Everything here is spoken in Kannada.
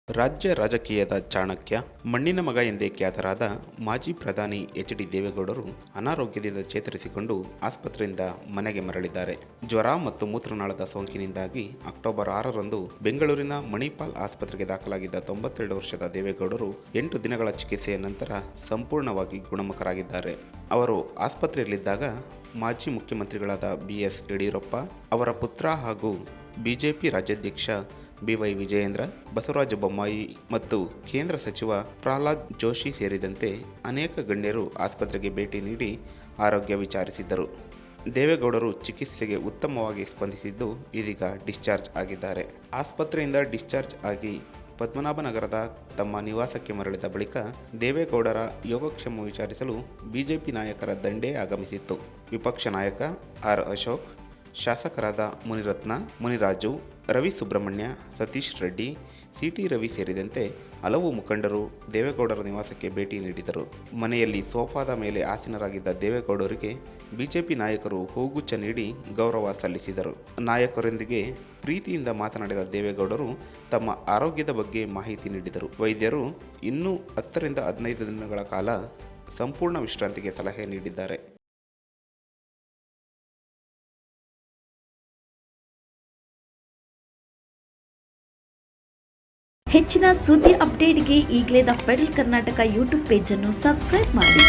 ರಾಜ್ಯ ರಾಜಕೀಯದ ಚಾಣಕ್ಯ, ಮಣ್ಣಿನ ಮಗ ಎಂದೇ ಖ್ಯಾತರಾದ ಮಾಜಿ ಪ್ರಧಾನಿ ಎಚ್.ಡಿ. ದೇವೇಗೌಡರು ಅನಾರೋಗ್ಯದಿಂದ ಚೇತರಿಸಿಕೊಂಡು ಆಸ್ಪತ್ರೆಯಿಂದ ಮನೆಗೆ ಮರಳಿದ್ದಾರೆ. ಜ್ವರ ಮತ್ತು ಮೂತ್ರನಾಳದ ಸೋಂಕಿನಿಂದಾಗಿ ಅಕ್ಟೋಬರ್ 6ರಂದು ಬೆಂಗಳೂರಿನ ಮಣಿಪಾಲ್ ಆಸ್ಪತ್ರೆಗೆ ದಾಖಲಾಗಿದ್ದ 92 ವರ್ಷದ ದೇವೇಗೌಡರು 8 ದಿನಗಳ ಚಿಕಿತ್ಸೆಯ ನಂತರ ಸಂಪೂರ್ಣವಾಗಿ ಗುಣಮುಖರಾಗಿದ್ದಾರೆ. ಅವರು ಆಸ್ಪತ್ರೆಯಲ್ಲಿದ್ದಾಗ ಮಾಜಿ ಮುಖ್ಯಮಂತ್ರಿಗಳಾದ ಬಿ.ಎಸ್. ಯಡಿಯೂರಪ್ಪ, ಅವರ ಪುತ್ರ ಹಾಗೂ ಬಿಜೆಪಿ ರಾಜ್ಯಾಧ್ಯಕ್ಷ ಬಿ.ವೈ. ವಿಜಯೇಂದ್ರ, ಬಸವರಾಜ ಬೊಮ್ಮಾಯಿ ಮತ್ತು ಕೇಂದ್ರ ಸಚಿವ ಪ್ರಹ್ಲಾದ್ ಜೋಶಿ ಸೇರಿದಂತೆ ಅನೇಕ ಗಣ್ಯರು ಆಸ್ಪತ್ರೆಗೆ ಭೇಟಿ ನೀಡಿ ಆರೋಗ್ಯ ವಿಚಾರಿಸಿದ್ದರು. ದೇವೇಗೌಡರು ಚಿಕಿತ್ಸೆಗೆ ಉತ್ತಮವಾಗಿ ಸ್ಪಂದಿಸಿದ್ದು ಇದೀಗ ಡಿಸ್ಚಾರ್ಜ್ ಆಗಿದ್ದಾರೆ. ಆಸ್ಪತ್ರೆಯಿಂದ ಡಿಸ್ಚಾರ್ಜ್ ಆಗಿ ಪದ್ಮನಾಭನಗರದ ತಮ್ಮ ನಿವಾಸಕ್ಕೆ ಮರಳಿದ ಬಳಿಕ ದೇವೇಗೌಡರ ಯೋಗಕ್ಷೇಮ ವಿಚಾರಿಸಲು ಬಿಜೆಪಿ ನಾಯಕರ ದಂಡೇ ಆಗಮಿಸಿತ್ತು. ವಿಪಕ್ಷ ನಾಯಕ ಆರ್. ಅಶೋಕ್, ಶಾಸಕರಾದ ಮುನಿರತ್ನ, ಮುನಿರಾಜು, ರವಿ ಸುಬ್ರಹ್ಮಣ್ಯ, ಸತೀಶ್ ರೆಡ್ಡಿ, ಸಿ.ಟಿ. ರವಿ ಸೇರಿದಂತೆ ಹಲವು ಮುಖಂಡರು ದೇವೇಗೌಡರ ನಿವಾಸಕ್ಕೆ ಭೇಟಿ ನೀಡಿದರು. ಮನೆಯಲ್ಲಿ ಸೋಫಾದ ಮೇಲೆ ಆಸೀನರಾಗಿದ್ದ ದೇವೇಗೌಡರಿಗೆ ಬಿಜೆಪಿ ನಾಯಕರು ಹೂಗುಚ್ಛ ನೀಡಿ ಗೌರವ ಸಲ್ಲಿಸಿದರು. ನಾಯಕರೊಂದಿಗೆ ಪ್ರೀತಿಯಿಂದ ಮಾತನಾಡಿದ ದೇವೇಗೌಡರು ತಮ್ಮ ಆರೋಗ್ಯದ ಬಗ್ಗೆ ಮಾಹಿತಿ ನೀಡಿದರು. ವೈದ್ಯರು ಇನ್ನೂ 10 ರಿಂದ 15 ದಿನಗಳ ಕಾಲ ಸಂಪೂರ್ಣ ವಿಶ್ರಾಂತಿಗೆ ಸಲಹೆ ನೀಡಿದ್ದಾರೆ. ಹೆಚ್ಚಿನ ಸುದ್ದಿ ಅಪ್ಡೇಟ್ಗೆ ಈಗಲೇ the federal Karnataka YouTube page ಅನ್ನು ಸಬ್ಸ್ಕ್ರೈಬ್ ಮಾಡಿ.